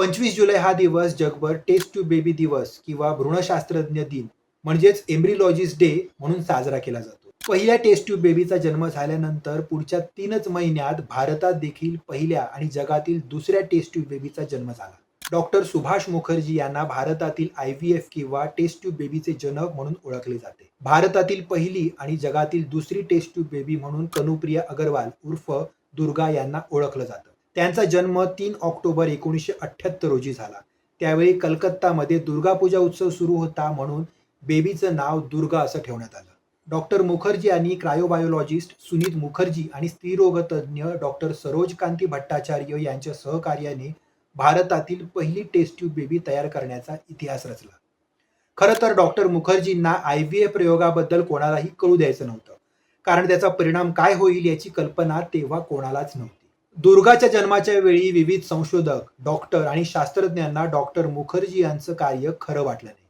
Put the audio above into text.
25 जुलै हा दिवस जगभर टेस्ट ट्यूब बेबी दिवस किंवा भ्रूणशास्त्रज्ञ दिन म्हणजेच एम्ब्रिलॉजिस्ट डे म्हणून साजरा केला जातो. पहिल्या टेस्ट ट्यूब बेबीचा जन्म झाल्यानंतर पुढच्या 3च महिन्यात भारतात देखील पहिल्या आणि जगातील दुसऱ्या टेस्ट ट्यूब बेबीचा जन्म झाला. डॉक्टर सुभाष मुखर्जी यांना भारतातील IVF किंवा टेस्ट ट्यूब बेबीचे जनक म्हणून ओळखले जाते. भारतातील पहिली आणि जगातील दुसरी टेस्ट ट्यूब बेबी म्हणून कनुप्रिया अग्रवाल उर्फ दुर्गा यांना ओळखलं जातं. त्यांचा जन्म 3 ऑक्टोबर 1978 रोजी झाला. त्यावेळी कलकत्तामध्ये दुर्गापूजा उत्सव सुरू होता म्हणून बेबीचं नाव दुर्गा असं ठेवण्यात आलं. डॉक्टर मुखर्जी आणि क्रायोबायोलॉजिस्ट सुनीत मुखर्जी आणि स्त्रीरोगतज्ञ डॉक्टर सरोजकांती भट्टाचार्य यांच्या सहकार्याने भारतातील पहिली टेस्ट ट्यूब बेबी तयार करण्याचा इतिहास रचला. खरं तर डॉक्टर मुखर्जींना IVF प्रयोगाबद्दल कोणालाही कळू द्यायचं नव्हतं, कारण त्याचा परिणाम काय होईल याची कल्पना तेव्हा कोणालाच नव्हती. दुर्गाच्या जन्माच्या वेळी विविध संशोधक, डॉक्टर आणि शास्त्रज्ञांना डॉक्टर मुखर्जी यांचं कार्य खरं वाटलं नाही.